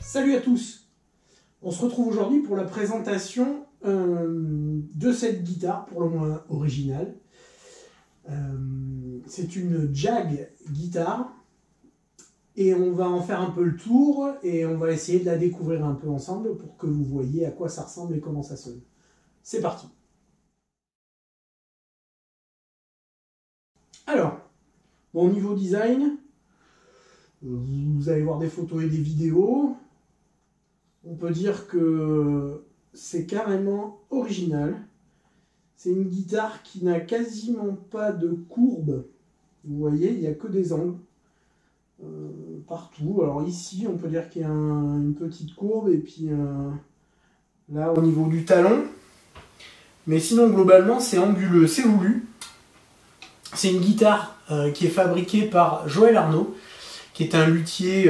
Salut à tous. On se retrouve aujourd'hui pour la présentation de cette guitare, pour le moins originale. C'est une Jag guitare et on va en faire un peu le tour et on va essayer de la découvrir un peu ensemble pour que vous voyez à quoi ça ressemble et comment ça sonne. C'est parti. Alors, bon, niveau design, vous allez voir des photos et des vidéos. On peut dire que c'est carrément original. C'est une guitare qui n'a quasiment pas de courbe. Vous voyez, il n'y a que des angles partout. Alors ici, on peut dire qu'il y a une petite courbe et puis là au niveau du talon. Mais sinon, globalement, c'est anguleux, c'est voulu. C'est une guitare qui est fabriquée par Joël Arnaud, qui est un luthier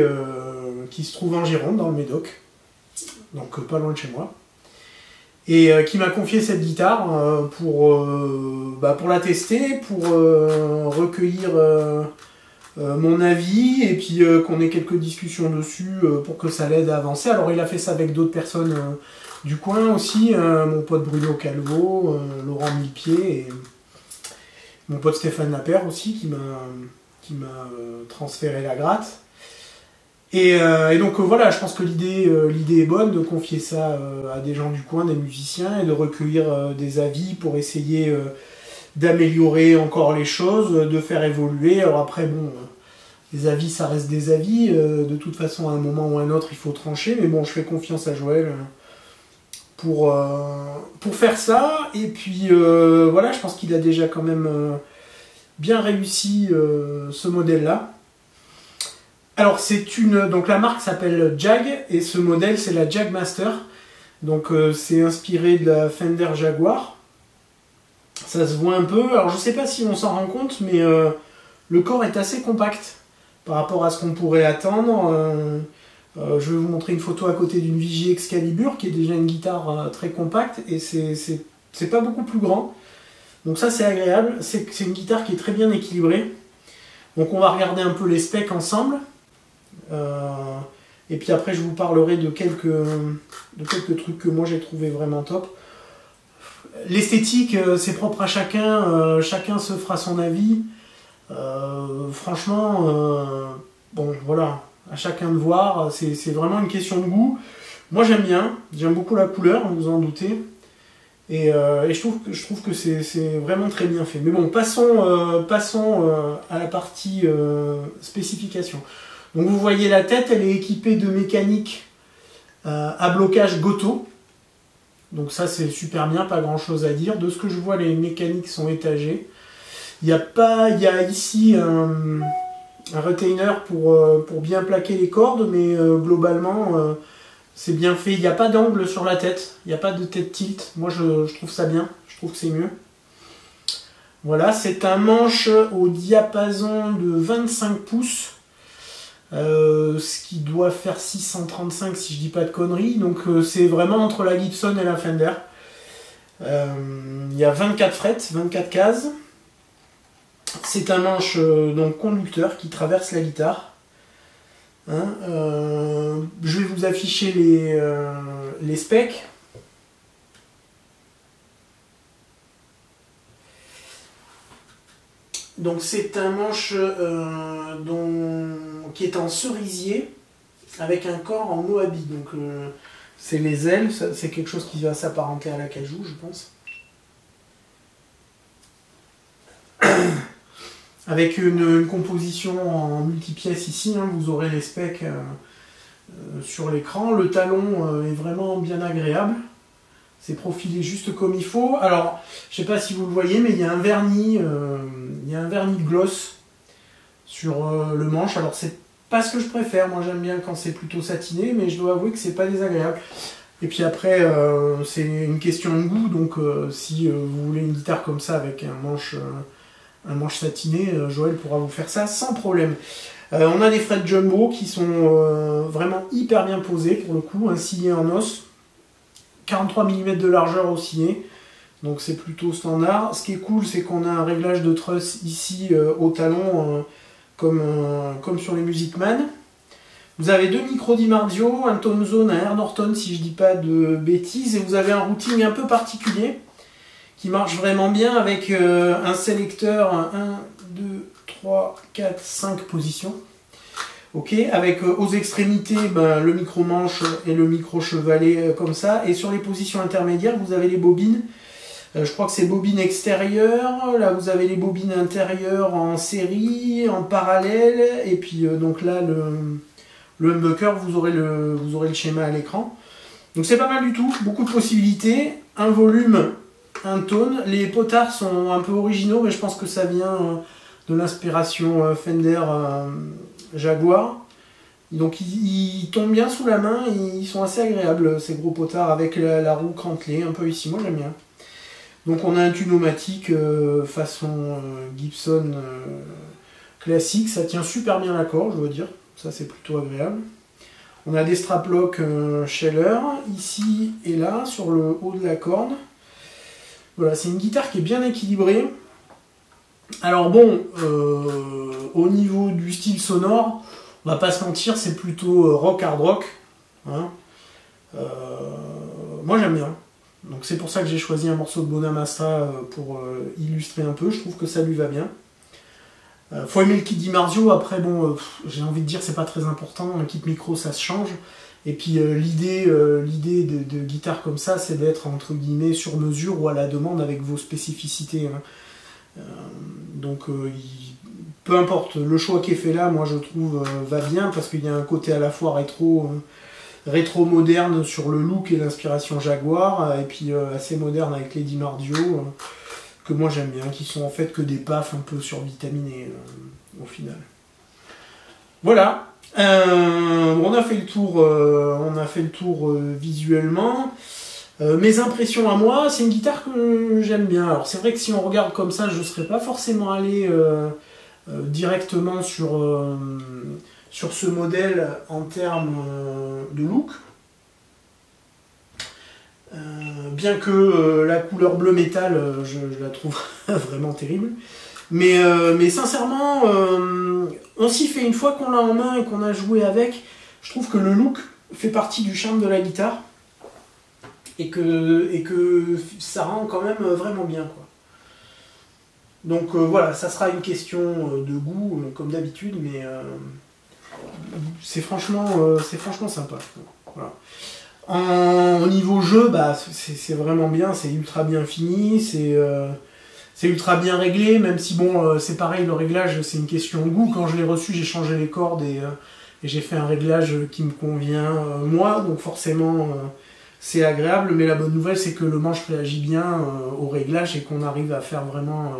qui se trouve en Gironde, dans le Médoc. Donc pas loin de chez moi, et qui m'a confié cette guitare pour la tester, pour recueillir mon avis, et puis qu'on ait quelques discussions dessus pour que ça l'aide à avancer. Alors il a fait ça avec d'autres personnes du coin aussi, mon pote Bruno Calvo, Laurent Millepied, et mon pote Stéphane Lapère aussi, qui m'a transféré la gratte. Et donc voilà, je pense que l'idée est bonne de confier ça à des gens du coin, des musiciens, et de recueillir des avis pour essayer d'améliorer encore les choses, de faire évoluer. Alors après, bon, les avis, ça reste des avis. De toute façon, à un moment ou à un autre, il faut trancher. Mais bon, je fais confiance à Joël pour faire ça. Et puis voilà, je pense qu'il a déjà quand même bien réussi ce modèle-là. Alors donc la marque s'appelle Jag et ce modèle c'est la Jag Master. Donc c'est inspiré de la Fender Jaguar. Ça se voit un peu. Alors je sais pas si on s'en rend compte, mais le corps est assez compact par rapport à ce qu'on pourrait attendre. Je vais vous montrer une photo à côté d'une Vigie Excalibur qui est déjà une guitare très compacte et c'est pas beaucoup plus grand. Donc ça c'est agréable. C'est une guitare qui est très bien équilibrée. Donc on va regarder un peu les specs ensemble. Et puis après je vous parlerai de quelques trucs que moi j'ai trouvé vraiment top. L'esthétique c'est propre à chacun, chacun se fera son avis. Franchement, bon voilà, à chacun de voir, c'est vraiment une question de goût. Moi j'aime beaucoup la couleur, vous en doutez. Et je trouve que c'est vraiment très bien fait. Mais bon, passons à la partie spécification. Donc vous voyez la tête, elle est équipée de mécanique à blocage Goto. Donc ça c'est super bien, pas grand chose à dire. De ce que je vois, les mécaniques sont étagées. Il y a ici un retainer pour bien plaquer les cordes, mais globalement c'est bien fait. Il n'y a pas d'angle sur la tête, il n'y a pas de tête tilt. Moi je trouve ça bien, je trouve que c'est mieux. Voilà, c'est un manche au diapason de 25 pouces. Ce qui doit faire 635 si je dis pas de conneries. Donc c'est vraiment entre la Gibson et la Fender. Il y a 24 frettes, 24 cases. C'est un manche donc conducteur qui traverse la guitare. Hein, je vais vous afficher les specs. Donc c'est un manche qui est en cerisier avec un corps en moabi. Donc c'est les ailes, c'est quelque chose qui va s'apparenter à l'acajou, je pense. Avec une composition en multipièces ici, hein, vous aurez les specs sur l'écran. Le talon est vraiment bien agréable. C'est profilé juste comme il faut. Alors, je ne sais pas si vous le voyez, mais il y a un vernis de gloss sur le manche. Alors, c'est pas ce que je préfère. Moi, j'aime bien quand c'est plutôt satiné, mais je dois avouer que c'est pas désagréable. Et puis après, c'est une question de goût. Donc, si vous voulez une guitare comme ça avec un manche satiné, Joël pourra vous faire ça sans problème. On a des frettes jumbo qui sont vraiment hyper bien posées pour le coup, un sillet en os. 43 mm de largeur au sillet, donc c'est plutôt standard. Ce qui est cool, c'est qu'on a un réglage de truss ici au talon, comme sur les Music Man. Vous avez deux micros Dimarzio, un Tone Zone, un Air Norton si je dis pas de bêtises, et vous avez un routing un peu particulier qui marche vraiment bien avec un sélecteur 1, 2, 3, 4, 5 positions. Ok, avec aux extrémités le micro-manche et le micro-chevalet comme ça. Et sur les positions intermédiaires, vous avez les bobines. Je crois que c'est bobines extérieures. Là, vous avez les bobines intérieures en série, en parallèle. Et puis, donc là, le humbucker, vous aurez le schéma à l'écran. Donc c'est pas mal du tout. Beaucoup de possibilités. Un volume, un tone. Les potards sont un peu originaux, mais je pense que ça vient de l'inspiration Fender Jaguar. Donc ils tombent bien sous la main, et ils sont assez agréables ces gros potards avec la roue crantelée un peu ici, moi j'aime bien. Donc on a un tunomatique façon Gibson classique, ça tient super bien la corde, je dois dire, ça c'est plutôt agréable. On a des strap-lock Scheller ici et là sur le haut de la corde. Voilà, c'est une guitare qui est bien équilibrée. Alors bon, au niveau du style sonore, on va pas se mentir, c'est plutôt rock, hard rock. Hein. Moi j'aime bien. Donc c'est pour ça que j'ai choisi un morceau de Bonamassa pour illustrer un peu. Je trouve que ça lui va bien. Faut aimer le kit Dimarzio. Après bon, j'ai envie de dire c'est pas très important. Un kit micro ça se change. Et puis l'idée de guitare comme ça, c'est d'être entre guillemets sur mesure ou à la demande avec vos spécificités. Hein. Donc peu importe le choix qui est fait là, moi je trouve va bien parce qu'il y a un côté à la fois rétro moderne sur le look et l'inspiration Jaguar, et puis assez moderne avec les Dimarzio que moi j'aime bien, qui sont en fait que des pafs un peu survitaminés au final. Voilà, on a fait le tour visuellement. Mes impressions à moi, c'est une guitare que j'aime bien. Alors c'est vrai que si on regarde comme ça, je ne serais pas forcément allé directement sur ce modèle en termes de look. Bien que la couleur bleu métal, je la trouve vraiment terrible. Mais sincèrement, on s'y fait une fois qu'on l'a en main et qu'on a joué avec. Je trouve que le look fait partie du charme de la guitare. Et que ça rend quand même vraiment bien, quoi. Donc voilà, ça sera une question de goût, comme d'habitude, mais c'est franchement sympa. Voilà. Au niveau jeu, bah, c'est vraiment bien, c'est ultra bien fini, c'est ultra bien réglé, même si bon, c'est pareil, le réglage, c'est une question de goût. Quand je l'ai reçu, j'ai changé les cordes et j'ai fait un réglage qui me convient moi, donc forcément c'est agréable, mais la bonne nouvelle c'est que le manche réagit bien au réglage et qu'on arrive à faire vraiment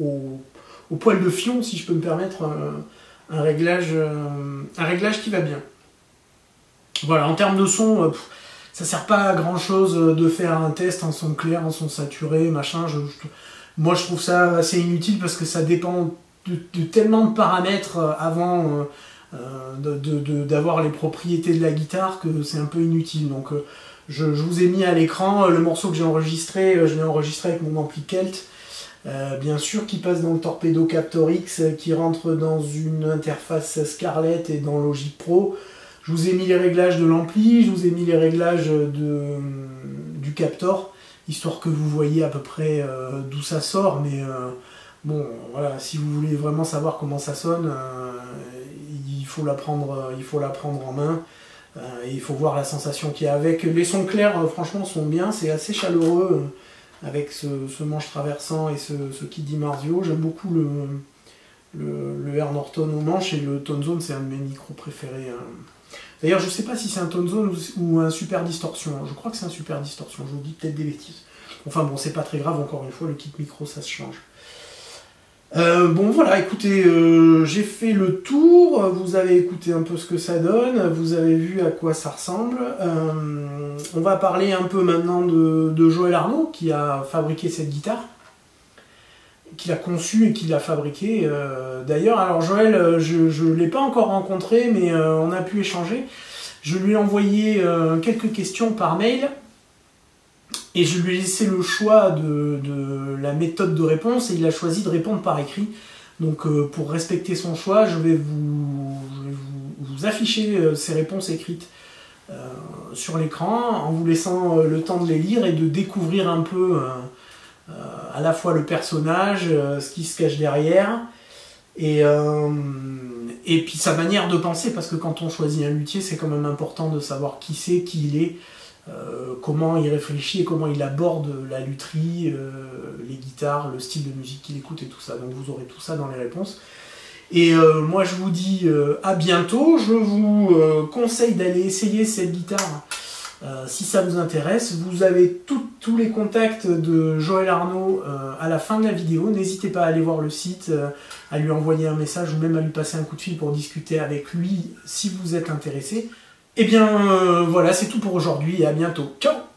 au poil de fion, si je peux me permettre, un réglage qui va bien. Voilà, en termes de son, ça sert pas à grand chose de faire un test en son clair, en son saturé, machin. Moi je trouve ça assez inutile parce que ça dépend de tellement de paramètres avant d'avoir les propriétés de la guitare que c'est un peu inutile. Donc je vous ai mis à l'écran le morceau que j'ai enregistré, je l'ai enregistré avec mon ampli Celt, bien sûr, qui passe dans le Torpedo Captor X, qui rentre dans une interface Scarlett et dans Logic Pro. Je vous ai mis les réglages de l'ampli, je vous ai mis les réglages du Captor, histoire que vous voyez à peu près d'où ça sort, mais bon, voilà, si vous voulez vraiment savoir comment ça sonne, il faut la prendre en main, et il faut voir la sensation qu'il y a avec. Les sons clairs, franchement, sont bien, c'est assez chaleureux, avec ce manche traversant et ce kit Marzio. J'aime beaucoup le Air Norton au manche, et le Tone Zone, c'est un de mes micros préférés. D'ailleurs, je sais pas si c'est un Tone Zone ou un Super Distortion. Je crois que c'est un Super Distortion, je vous dis peut-être des bêtises. Enfin bon, c'est pas très grave, encore une fois, le kit micro, ça se change. Bon voilà, écoutez, j'ai fait le tour, vous avez écouté un peu ce que ça donne, vous avez vu à quoi ça ressemble. On va parler un peu maintenant de Joël Arnaud, qui a fabriqué cette guitare, qui l'a conçue et qui l'a fabriquée. D'ailleurs, alors Joël, je ne l'ai pas encore rencontré, mais on a pu échanger. Je lui ai envoyé quelques questions par mail, et je lui ai laissé le choix de la méthode de réponse, et il a choisi de répondre par écrit. Donc pour respecter son choix, je vais vous afficher ses réponses écrites sur l'écran, en vous laissant le temps de les lire et de découvrir un peu à la fois le personnage, ce qui se cache derrière, et puis sa manière de penser, parce que quand on choisit un luthier, c'est quand même important de savoir qui c'est, qui il est, comment il réfléchit et comment il aborde la lutherie, les guitares, le style de musique qu'il écoute et tout ça. Donc vous aurez tout ça dans les réponses. Et moi je vous dis à bientôt. Je vous conseille d'aller essayer cette guitare si ça vous intéresse. Vous avez tous les contacts de Joël Arnaud à la fin de la vidéo. N'hésitez pas à aller voir le site, à lui envoyer un message ou même à lui passer un coup de fil pour discuter avec lui si vous êtes intéressé. Et bien voilà, c'est tout pour aujourd'hui et à bientôt. Ciao!